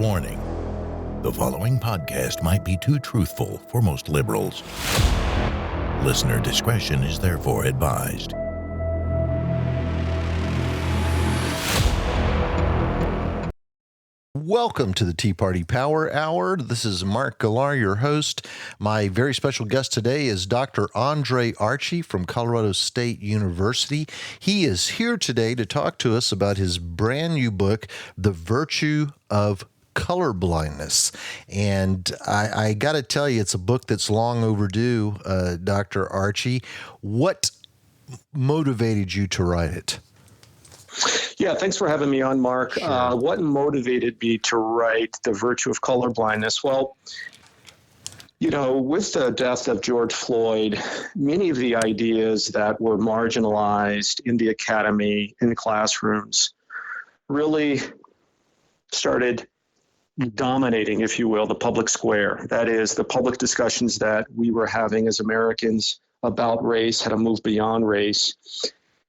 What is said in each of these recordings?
Warning: the following podcast might be too truthful for most liberals. Listener discretion is therefore advised. Welcome to the Tea Party Power Hour. This is Mark Galar, your host. My very special guest today is Dr. Andre Archie from Colorado State University. He is here today to talk to us about his brand new book, The Virtue of Color Blindness. And I got to tell you, it's a book that's long overdue, Dr. Archie. What motivated you to write it? Yeah, thanks for having me on, Mark. Sure. What motivated me to write The Virtue of Colorblindness? Well, you know, with the death of George Floyd, many of the ideas that were marginalized in the academy, in the classrooms, really started dominating, if you will, the public square. That is, the public discussions that we were having as Americans about race, how to move beyond race.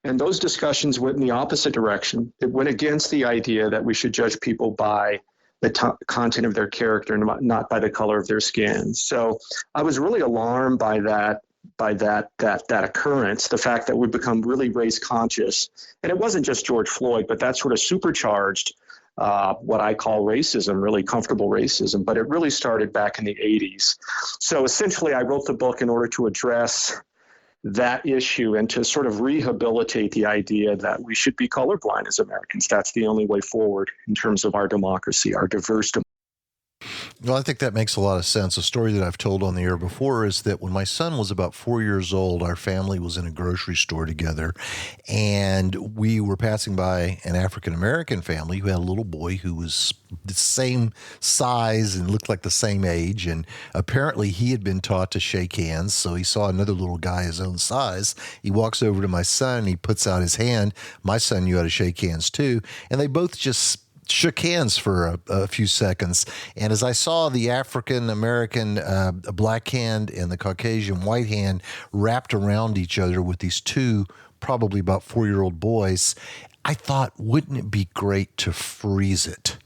And those discussions went in the opposite direction. It went against the idea that we should judge people by the content of their character, not by the color of their skin. So I was really alarmed by that occurrence, the fact that we've become really race conscious. And it wasn't just George Floyd, but that sort of supercharged what I call racism, really comfortable racism. But it really started back in the 80s. So essentially, I wrote the book in order to address that issue and to sort of rehabilitate the idea that we should be colorblind as Americans. That's the only way forward in terms of our democracy, our diverse democracy. Well, I think that makes a lot of sense. A story that I've told on the air before is that when my son was about 4 years old, our family was in a grocery store together, and we were passing by an African-American family who had a little boy who was the same size and looked like the same age, and apparently he had been taught to shake hands, so he saw another little guy his own size. He walks over to my son, he puts out his hand. My son knew how to shake hands too, and they both just shook hands for a few seconds. And as I saw the African-American black hand and the Caucasian white hand wrapped around each other with these two probably about 4-year-old boys, I thought, wouldn't it be great to freeze it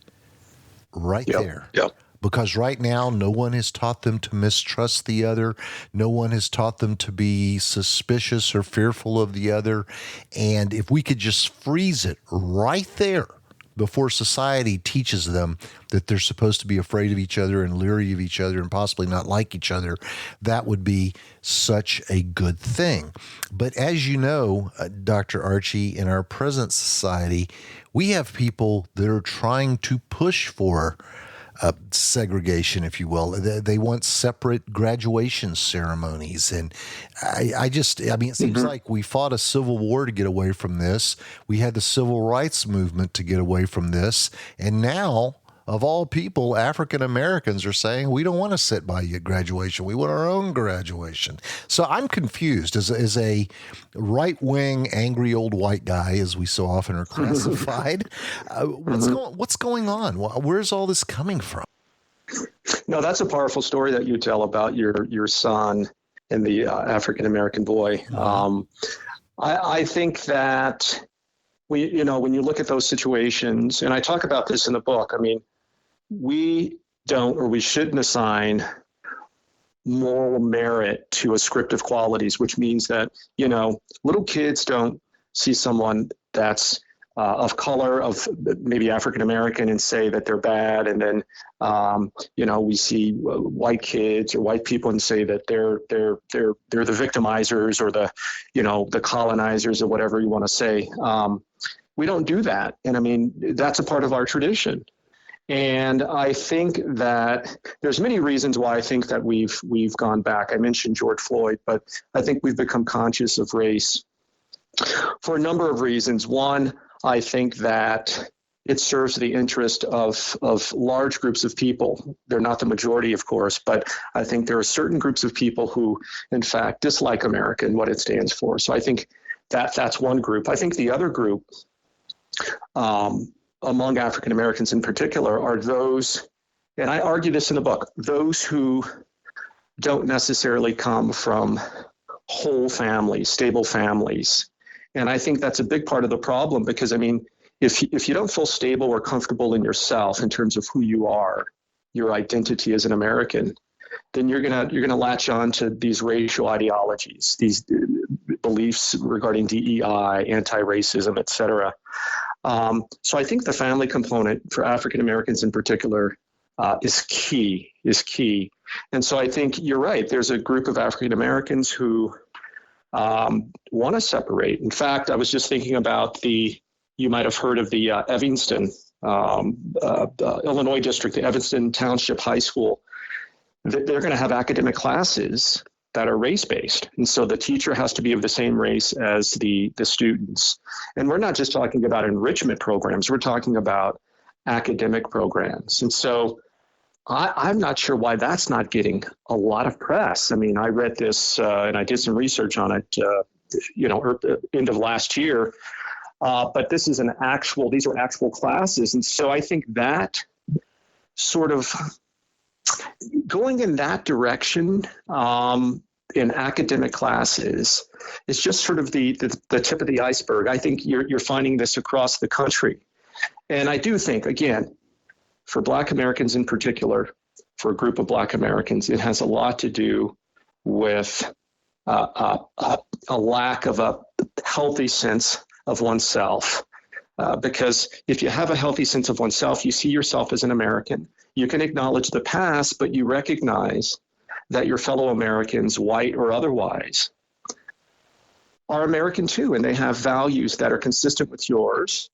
right there? Yep. Because right now, no one has taught them to mistrust the other. No one has taught them to be suspicious or fearful of the other. And if we could just freeze it right there, before society teaches them that they're supposed to be afraid of each other and leery of each other and possibly not like each other, that would be such a good thing. But as you know, Dr. Archie, in our present society, we have people that are trying to push for segregation, if you will. They want separate graduation ceremonies. And I mean, it seems like we fought a civil war to get away from this. We had the civil rights movement to get away from this. And now, of all people, African Americans are saying, we don't want to sit by you at graduation. We want our own graduation. So I'm confused as a right-wing, angry old white guy, as we so often are classified. What's going on? Where's all this coming from? No, that's a powerful story that you tell about your son and the African American boy. I think that when you look at those situations, and I talk about this in the book, I mean, we don't, or we shouldn't assign moral merit to ascriptive qualities, which means that, little kids don't see someone that's of color, of maybe African American, and say that they're bad. And then, we see white kids or white people and say that they're the victimizers or the colonizers or whatever you want to say. We don't do that. And I mean, that's a part of our tradition. And I think that there's many reasons why I think that we've gone back. I mentioned George Floyd, but I think we've become conscious of race for a number of reasons. One, I think that it serves the interest of large groups of people. They're not the majority, of course, but I think there are certain groups of people who, in fact, dislike America and what it stands for. So I think that's one group. I think the other group, among African Americans in particular, are those, and I argue this in the book, those who don't necessarily come from whole families, stable families. And I think that's a big part of the problem because, I mean, if you don't feel stable or comfortable in yourself in terms of who you are, your identity as an American, then you're gonna latch on to these racial ideologies, these beliefs regarding DEI, anti-racism, et cetera. So I think the family component for African Americans in particular is key. And so I think you're right. There's a group of African Americans who want to separate. In fact, I was just thinking about you might have heard of the Evanston, Illinois district, the Evanston Township High School. They're going to have academic classes that are race-based. And so the teacher has to be of the same race as the students. And we're not just talking about enrichment programs, we're talking about academic programs. And so I'm not sure why that's not getting a lot of press. I mean, I read this and I did some research on it, end of last year. But this is these are actual classes. And so I think that sort of going in that direction in academic classes is just sort of the tip of the iceberg. I think you're finding this across the country. And I do think, again, for Black Americans in particular, for a group of Black Americans, it has a lot to do with a lack of a healthy sense of oneself. Because if you have a healthy sense of oneself, you see yourself as an American. You can acknowledge the past, but you recognize that your fellow Americans, white or otherwise, are American too, and they have values that are consistent with yours.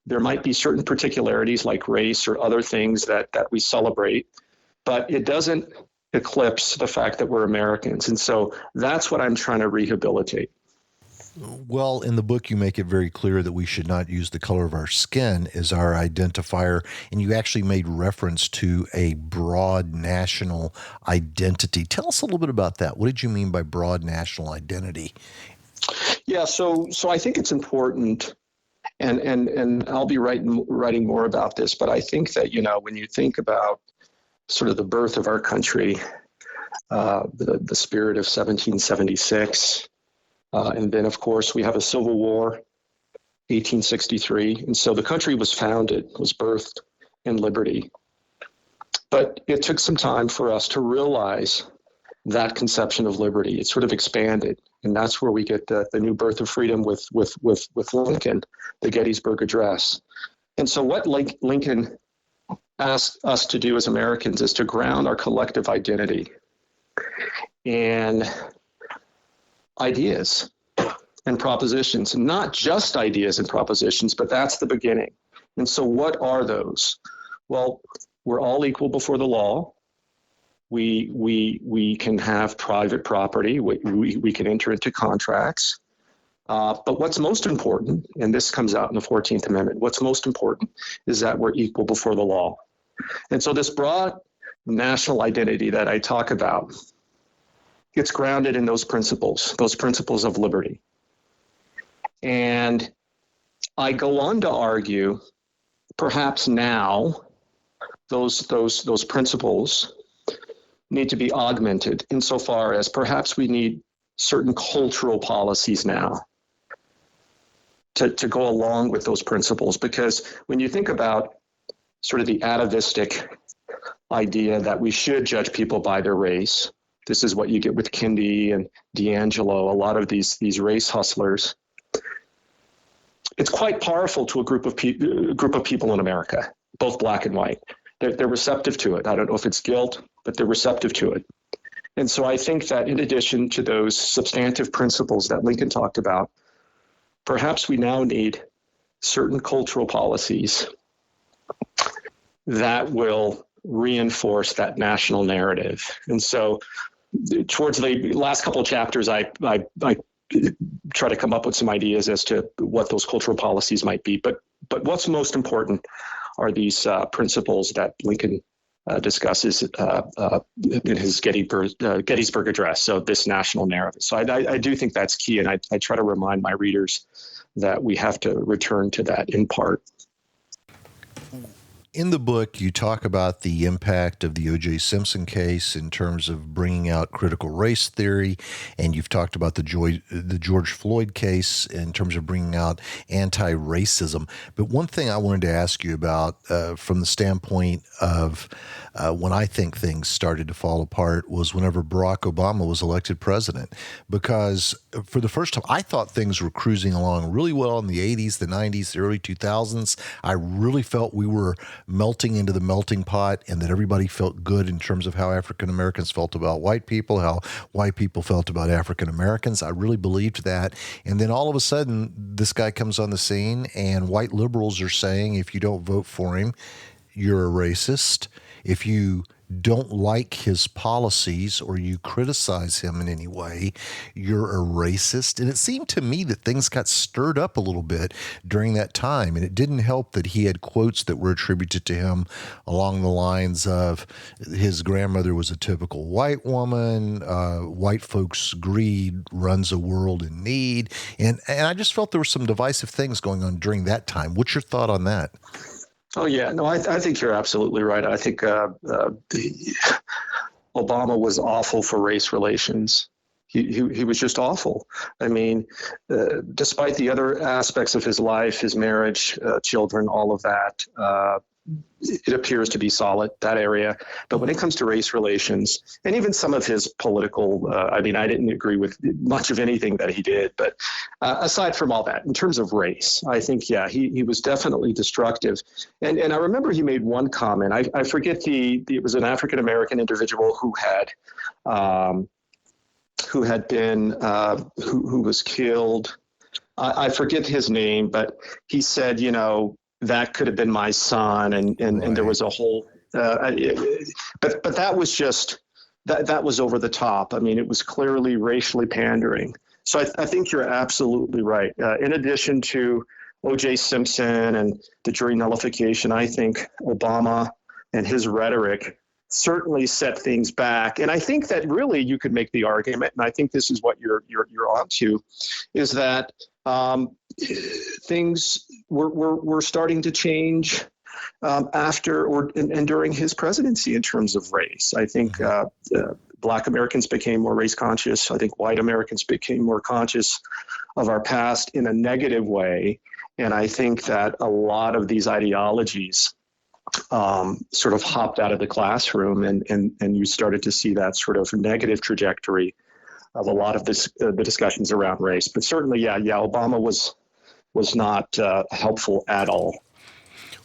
There might be certain particularities like race or other things that we celebrate, but it doesn't eclipse the fact that we're Americans. And so that's what I'm trying to rehabilitate. Well, in the book, you make it very clear that we should not use the color of our skin as our identifier. And you actually made reference to a broad national identity. Tell us a little bit about that. What did you mean by broad national identity? Yeah, so I think it's important, and I'll be writing more about this, but I think that, when you think about sort of the birth of our country, the spirit of 1776, and then, of course, we have a Civil War, 1863. And so the country was birthed in liberty. But it took some time for us to realize that conception of liberty. It sort of expanded. And that's where we get the new birth of freedom with Lincoln, the Gettysburg Address. And so what Lincoln asked us to do as Americans is to ground our collective identity in ideas and propositions, not just ideas and propositions, but that's the beginning. And so what are those? Well, we're all equal before the law. We can have private property. We can enter into contracts. But what's most important, and this comes out in the 14th Amendment, what's most important is that we're equal before the law. And so this broad national identity that I talk about, it's grounded in those principles of liberty. And I go on to argue, perhaps now, those principles need to be augmented insofar as perhaps we need certain cultural policies now to go along with those principles. Because when you think about sort of the atavistic idea that we should judge people by their race, this is what you get with Kendi and D'Angelo, a lot of these race hustlers. It's quite powerful to a group of people in America, both Black and white. They're receptive to it. I don't know if it's guilt, but they're receptive to it. And so I think that in addition to those substantive principles that Lincoln talked about, perhaps we now need certain cultural policies that will reinforce that national narrative. And so towards the last couple of chapters, I try to come up with some ideas as to what those cultural policies might be. But what's most important are these principles that Lincoln discusses in his Gettysburg Address. So this national narrative. So I do think that's key. And I try to remind my readers that we have to return to that in part. In the book, you talk about the impact of the O.J. Simpson case in terms of bringing out critical race theory, and you've talked about the George Floyd case in terms of bringing out anti-racism. But one thing I wanted to ask you about from the standpoint of when I think things started to fall apart was whenever Barack Obama was elected president, because for the first time, I thought things were cruising along really well in the 80s, the 90s, the early 2000s. I really felt we were melting into the melting pot and that everybody felt good in terms of how African Americans felt about white people, how white people felt about African Americans. I really believed that. And then all of a sudden, this guy comes on the scene and white liberals are saying, if you don't vote for him, you're a racist. If you don't like his policies or you criticize him in any way, you're a racist. And it seemed to me that things got stirred up a little bit during that time. And it didn't help that he had quotes that were attributed to him along the lines of his grandmother was a typical white woman, white folks' greed runs a world in need. And I just felt there were some divisive things going on during that time. What's your thought on that? Oh, yeah. No, I think you're absolutely right. I think Obama was awful for race relations. He was just awful. I mean, despite the other aspects of his life, his marriage, children, all of that, it appears to be solid, that area. But when it comes to race relations, and even some of his political, I didn't agree with much of anything that he did. But aside from all that, in terms of race, I think, yeah, he was definitely destructive. And I remember he made one comment. I forget it was an African-American individual who was killed. I forget his name, but he said, that could have been my son, and there was a whole, but that was just that was over the top. I mean, it was clearly racially pandering. So I think you're absolutely right. In addition to O.J. Simpson and the jury nullification, I think Obama and his rhetoric certainly set things back. And I think that really you could make the argument, and I think this is what you're onto, is that things were starting to change after and during his presidency in terms of race. I think Black Americans became more race conscious. I think white Americans became more conscious of our past in a negative way. And I think that a lot of these ideologies sort of hopped out of the classroom, and you started to see that sort of negative trajectory of a lot of the discussions around race. But certainly, yeah, Obama was not helpful at all.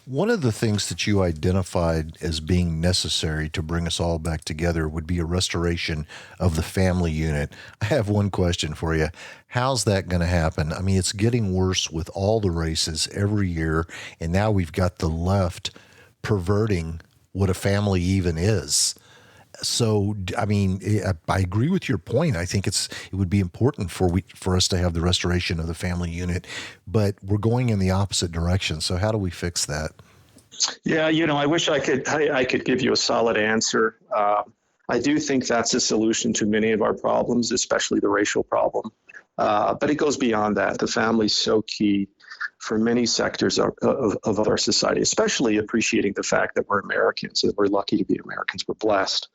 One of the things that you identified as being necessary to bring us all back together would be a restoration of the family unit. I have one question for you. How's that going to happen? I mean, it's getting worse with all the races every year, and now we've got the left perverting what a family even is. So, I mean, I agree with your point. I think it would be important for us to have the restoration of the family unit, but we're going in the opposite direction. So how do we fix that? Yeah, I wish I could give you a solid answer. I do think that's a solution to many of our problems, especially the racial problem. But it goes beyond that. The family's so key for many sectors of our society, especially appreciating the fact that we're Americans, that we're lucky to be Americans, we're blessed.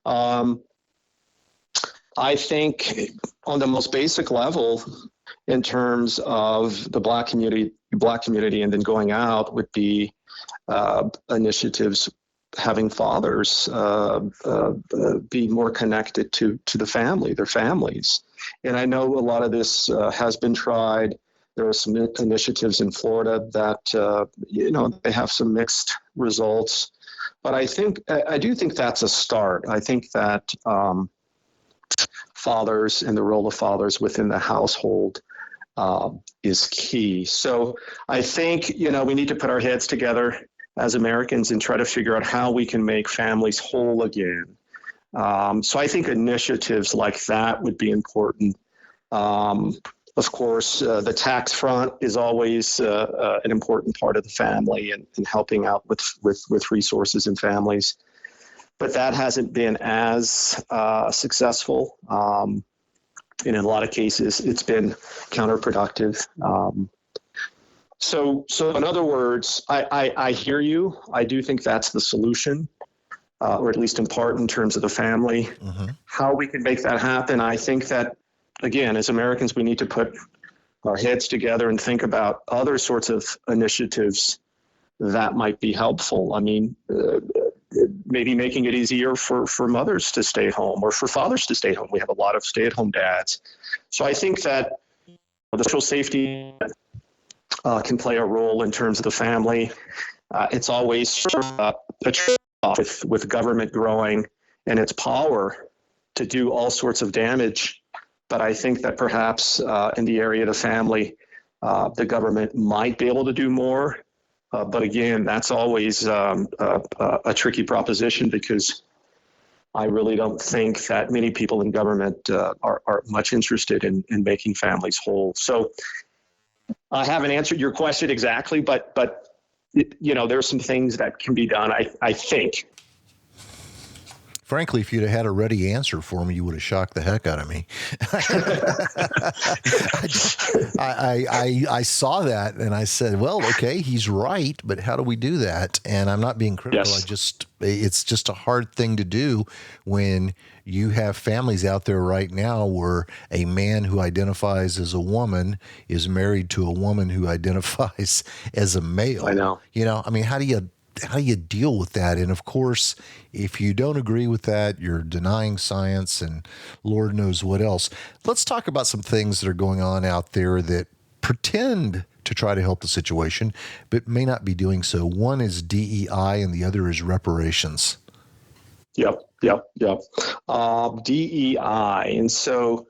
I think on the most basic level, in terms of the Black community, and then going out would be initiatives having fathers be more connected to the family, their families. And I know a lot of this has been tried. There are some initiatives in Florida that, they have some mixed results. But I do think that's a start. I think that fathers and the role of fathers within the household is key. So I think, we need to put our heads together as Americans and try to figure out how we can make families whole again. So I think initiatives like that would be important. Of course, the tax front is always an important part of the family and helping out with resources and families. But that hasn't been as successful. And in a lot of cases, it's been counterproductive. So in other words, I hear you. I do think that's the solution, or at least in part in terms of the family. Mm-hmm. How we can make that happen, I think that, again, as Americans, we need to put our heads together and think about other sorts of initiatives that might be helpful. I mean, maybe making it easier for mothers to stay home or for fathers to stay home. We have a lot of stay-at-home dads. So I think that the social safety can play a role in terms of the family. It's always a trade-off with government growing and its power to do all sorts of damage. But I think that perhaps in the area of the family, the government might be able to do more. But again, that's always a tricky proposition, because I really don't think that many people in government are much interested in making families whole. So I haven't answered your question exactly, but there are some things that can be done, I think. Frankly, if you'd have had a ready answer for me, you would have shocked the heck out of me. I saw that and I said, well, okay, he's right, but how do we do that? And I'm not being critical. Yes. It's just a hard thing to do when you have families out there right now where a man who identifies as a woman is married to a woman who identifies as a male. I know. I mean, how do you deal with that? And of course, if you don't agree with that, you're denying science and Lord knows what else. Let's talk about some things that are going on out there that pretend to try to help the situation, but may not be doing so. One is DEI and the other is reparations. Yep. DEI. And so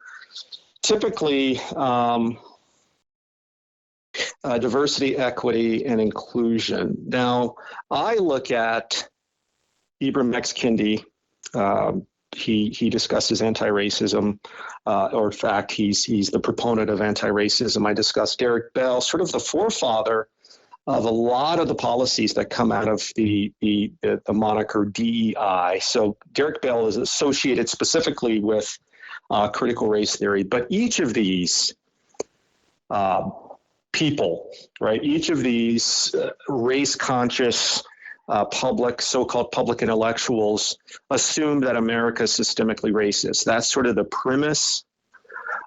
typically, diversity, equity, and inclusion. Now, I look at Ibram X. Kendi. He discusses anti-racism, or in fact, he's the proponent of anti-racism. I discussed Derek Bell, sort of the forefather of a lot of the policies that come out of the moniker DEI. So Derek Bell is associated specifically with critical race theory, but each of these people, right? Each of these race-conscious so-called public intellectuals assume that America is systemically racist. That's sort of the premise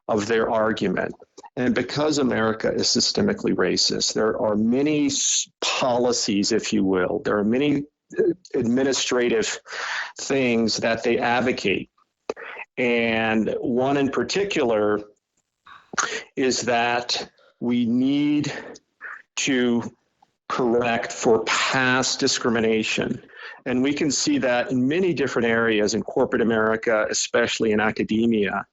of their argument. And because America is systemically racist, there are many policies, if you will. There are many administrative things that they advocate. And one in particular is that we need to correct for past discrimination. And we can see that in many different areas in corporate America, especially in academia.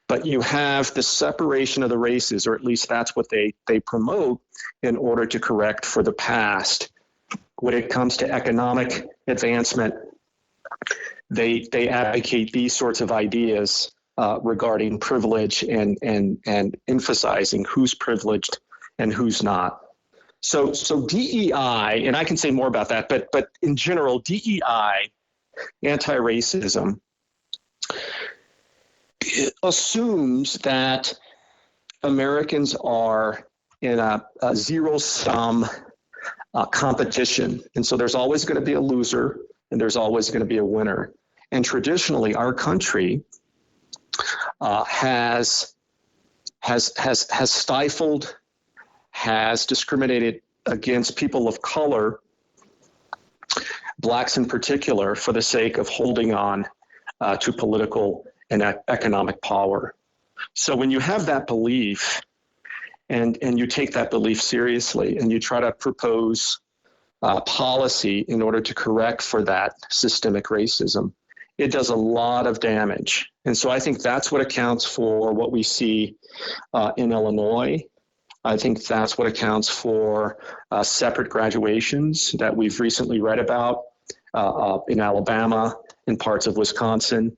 But you have the separation of the races, or at least that's what they promote in order to correct for the past. When it comes to economic advancement, they advocate these sorts of ideas regarding privilege and emphasizing who's privileged and who's not. So DEI, and I can say more about that, but in general, DEI, anti-racism, assumes that Americans are in a zero-sum competition. And so there's always going to be a loser and there's always going to be a winner. And traditionally, our country has stifled, has discriminated against people of color, blacks in particular, for the sake of holding on to political and economic power. So when you have that belief and you take that belief seriously and you try to propose policy in order to correct for that systemic racism, it does a lot of damage. And so I think that's what accounts for what we see in Illinois. I think that's what accounts for separate graduations that we've recently read about in Alabama, in parts of Wisconsin.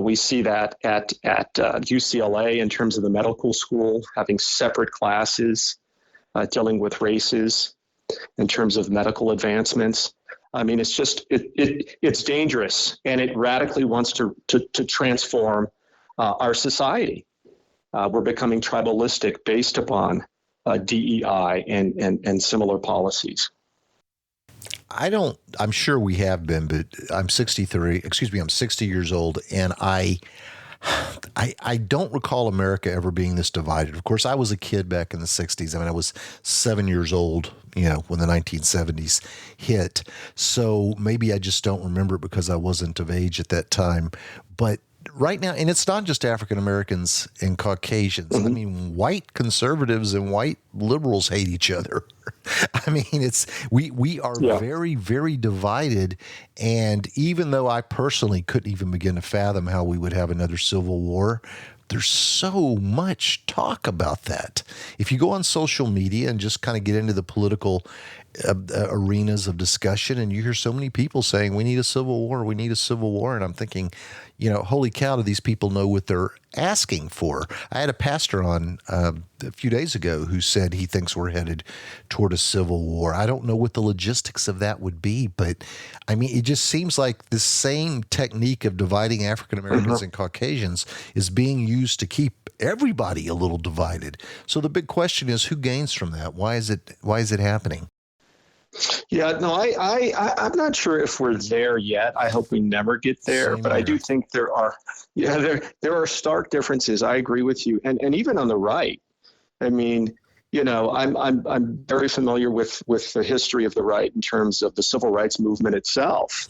We see that at UCLA in terms of the medical school, having separate classes dealing with races in terms of medical advancements. I mean, it's just, it's dangerous, and it radically wants to transform our society. We're becoming tribalistic based upon DEI and similar policies. I'm sure we have been, but I'm 60 years old, and I don't recall America ever being this divided. Of course, I was a kid back in the 60s. I mean, I was 7 years old, when the 1970s hit. So maybe I just don't remember it because I wasn't of age at that time. But right now, and it's not just African Americans and Caucasians. I mean, white conservatives and white liberals hate each other. I mean, we are very, very divided. And even though I personally couldn't even begin to fathom how we would have another civil war, there's so much talk about that. If you go on social media and just kind of get into the political arenas of discussion, and you hear so many people saying, we need a civil war, we need a civil war. And I'm thinking, holy cow, do these people know what they're asking for? I had a pastor on a few days ago who said he thinks we're headed toward a civil war. I don't know what the logistics of that would be, but I mean, it just seems like the same technique of dividing African Americans and Caucasians is being used to keep everybody a little divided. So the big question is, who gains from that? Why is it happening? Yeah, no, I'm not sure if we're there yet. I hope we never get there, but I do think there are stark differences. I agree with you, and even on the right. I mean, I'm very familiar with the history of the right in terms of the civil rights movement itself,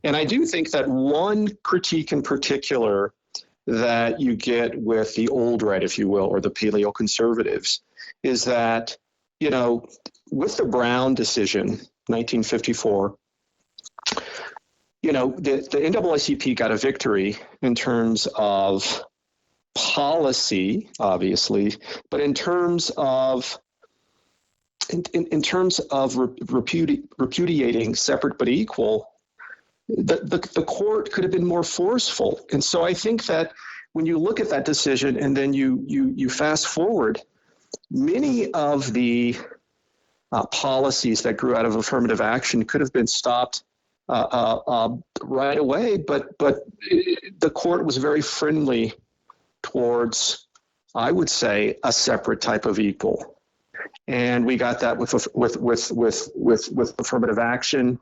and I do think that one critique in particular that you get with the old right, if you will, or the paleo conservatives, is that with the Brown decision, 1954, the NAACP got a victory in terms of policy, obviously, but in terms of repudiating separate but equal, the court could have been more forceful. And so I think that when you look at that decision and then you fast forward, many of the policies that grew out of affirmative action could have been stopped right away, but the court was very friendly towards, I would say, a separate type of equal, and we got that with affirmative action.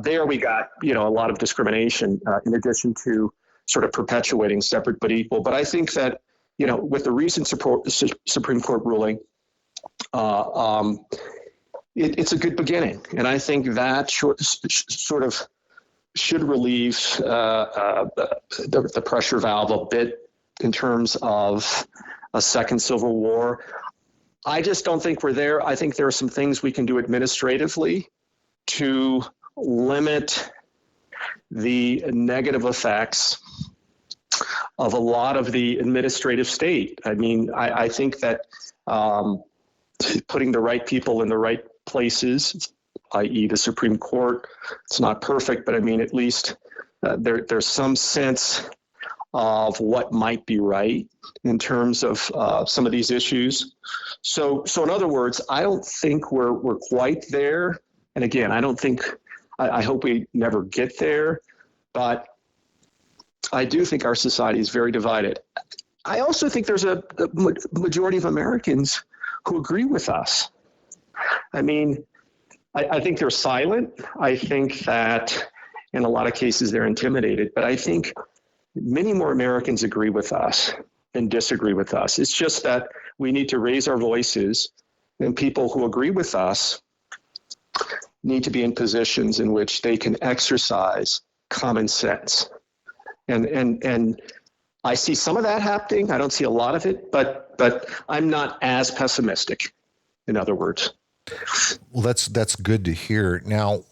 There we got a lot of discrimination in addition to sort of perpetuating separate but equal. But I think that with the recent Supreme Court ruling, it's a good beginning, and I think that sort of should relieve the pressure valve a bit in terms of a second civil war. I just don't think we're there. I think there are some things we can do administratively to limit the negative effects of a lot of the administrative state. I mean, I think that putting the right people in the right places, i.e. the Supreme Court, it's not perfect, but I mean, at least there's some sense of what might be right in terms of some of these issues. So in other words, I don't think we're quite there. And again, I hope we never get there, but I do think our society is very divided. I also think there's a majority of Americans who agree with us. I mean, I think they're silent. I think that in a lot of cases they're intimidated, but I think many more Americans agree with us than disagree with us. It's just that we need to raise our voices, and people who agree with us need to be in positions in which they can exercise common sense. And I see some of that happening. I don't see a lot of it, but I'm not as pessimistic, in other words. Well, that's good to hear. Now,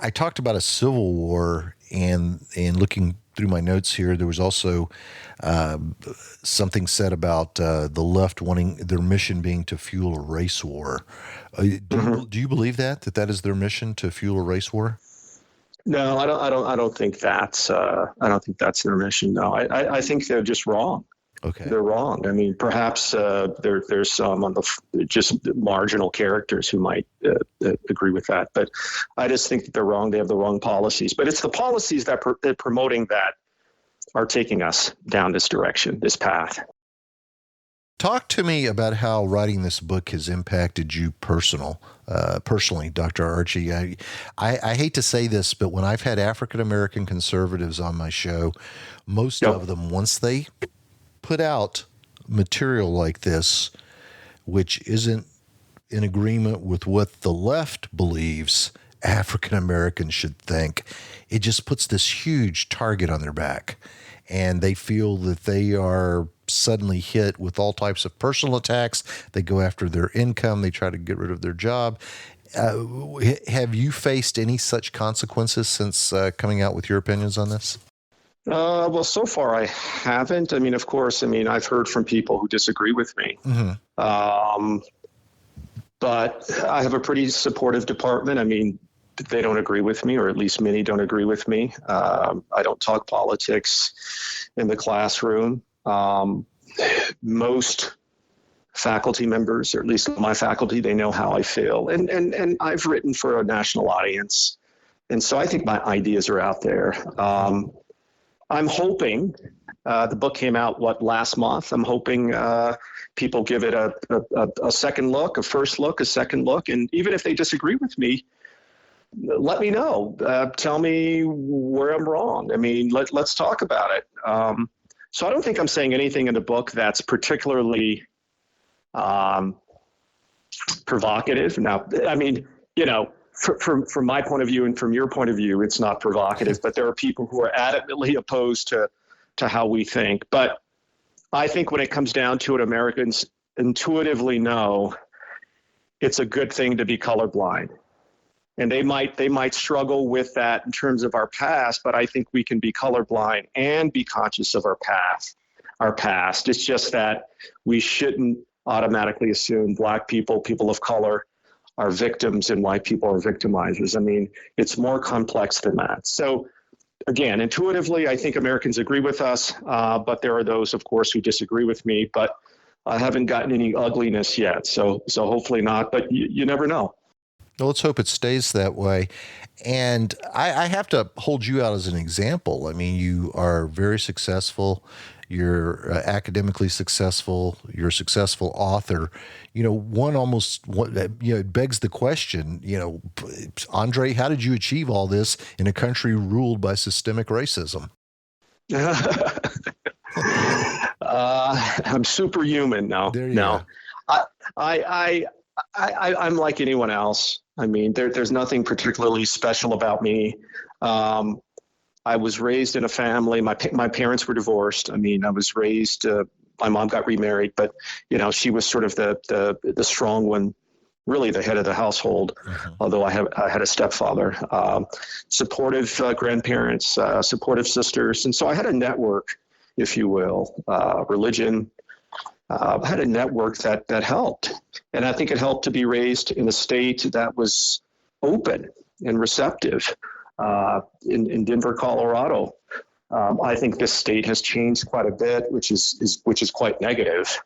I talked about a civil war, and looking through my notes here, there was also something said about the left wanting their mission being to fuel a race war. Do you believe that is their mission, to fuel a race war? No, I don't think that's their mission. No, I think they're just wrong. Okay. They're wrong. I mean, perhaps there's some on just marginal characters who might agree with that, but I just think that they're wrong. They have the wrong policies. But it's the policies that they're promoting that are taking us down this direction, this path. Talk to me about how writing this book has impacted you personally, Dr. Archie. I hate to say this, but when I've had African-American conservatives on my show, most Yep. of them, once they put out material like this, which isn't in agreement with what the left believes African Americans should think, it just puts this huge target on their back. And they feel that they are suddenly hit with all types of personal attacks. They go after their income. They try to get rid of their job. Have you faced any such consequences since coming out with your opinions on this? Well, so far I haven't. I mean, of course, I've heard from people who disagree with me. Mm-hmm. But I have a pretty supportive department. I mean, they don't agree with me, or at least many don't agree with me. I don't talk politics in the classroom. Most faculty members, or at least my faculty, they know how I feel. And I've written for a national audience. And so I think my ideas are out there. I'm hoping, the book came out, last month. I'm hoping people give it a second look, a first look, a second look. And even if they disagree with me, let me know. Tell me where I'm wrong. I mean, let's talk about it. So I don't think I'm saying anything in the book that's particularly provocative. Now, I mean, from my point of view and from your point of view, it's not provocative, but there are people who are adamantly opposed to how we think. But I think when it comes down to it, Americans intuitively know it's a good thing to be colorblind. And they might struggle with that in terms of our past, but I think we can be colorblind and be conscious of our past. It's just that we shouldn't automatically assume Black people, people of color, are victims and white people are victimizers. I mean, it's more complex than that. So again, intuitively, I think Americans agree with us, but there are those, of course, who disagree with me, but I haven't gotten any ugliness yet. So hopefully not, but you never know. Well, let's hope it stays that way. And I have to hold you out as an example. I mean, you are very successful. You're academically successful. You're a successful author. It begs the question, Andre, how did you achieve all this in a country ruled by systemic racism? I'm superhuman now. There you go. I'm like anyone else. I mean, there's nothing particularly special about me. I was raised in a family. My parents were divorced. I mean, I was raised. My mom got remarried, but she was sort of the strong one, really the head of the household. Mm-hmm. Although I had a stepfather, supportive grandparents, supportive sisters, and so I had a network, if you will, religion. I had a network that helped. And I think it helped to be raised in a state that was open and receptive in Denver, Colorado. I think this state has changed quite a bit, which is quite negative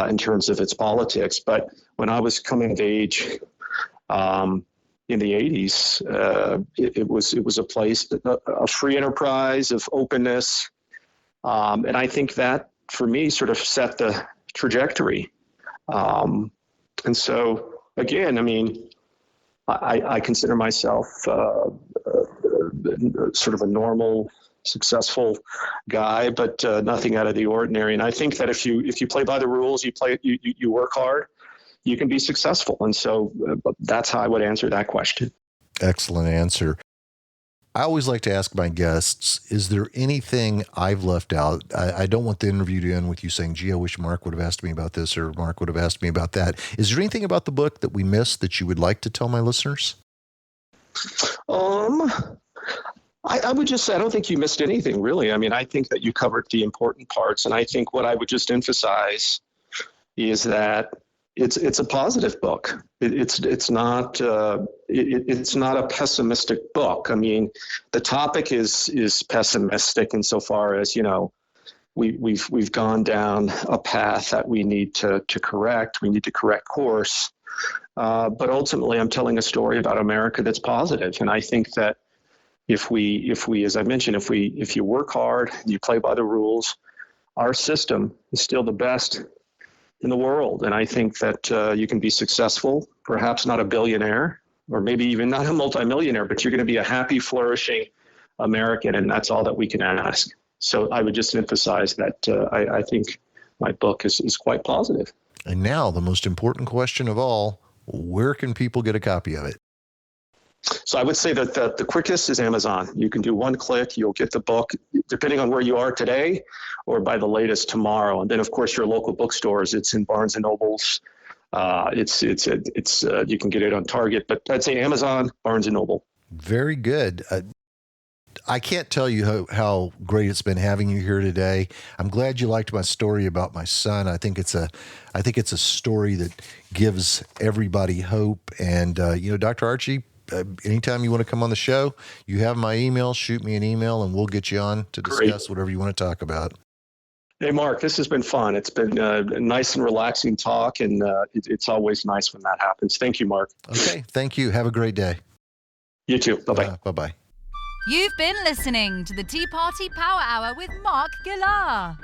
in terms of its politics. But when I was coming of age in the 80s, it was a place, a free enterprise of openness. And I think that, for me, sort of set the trajectory. And so, again, I mean, I consider myself sort of a normal, successful guy, but nothing out of the ordinary. And I think that if you play by the rules, you work hard, you can be successful. And so that's how I would answer that question. Excellent answer. I always like to ask my guests, is there anything I've left out? I don't want the interview to end with you saying, gee, I wish Mark would have asked me about this or Mark would have asked me about that. Is there anything about the book that we missed that you would like to tell my listeners? I would just say, I don't think you missed anything, really. I mean, I think that you covered the important parts. And I think what I would just emphasize is that it's a positive book. It's not a pessimistic book. I mean, the topic is pessimistic insofar as, we've gone down a path that we need to correct. We need to correct course. But ultimately, I'm telling a story about America that's positive. And I think that if we, as I mentioned, if you work hard, you play by the rules, our system is still the best in the world. And I think that you can be successful, perhaps not a billionaire, or maybe even not a multimillionaire, but you're going to be a happy, flourishing American, and that's all that we can ask. So I would just emphasize that I think my book is quite positive. And now the most important question of all, where can people get a copy of it? So I would say that the quickest is Amazon. You can do one click, you'll get the book, depending on where you are today, or by the latest tomorrow. And then, of course, your local bookstores. It's in Barnes and Nobles. You can get it on Target, but I'd say Amazon, Barnes and Noble. Very good. I can't tell you how great it's been having you here today. I'm glad you liked my story about my son. I think it's a story that gives everybody hope. And Dr. Archie, anytime you want to come on the show, you have my email. Shoot me an email, and we'll get you on to discuss whatever you want to talk about. Hey, Mark, this has been fun. It's been a nice and relaxing talk, and it's always nice when that happens. Thank you, Mark. Okay, thank you. Have a great day. You too. Bye-bye. Bye-bye. You've been listening to the Tea Party Power Hour with Mark Gillar.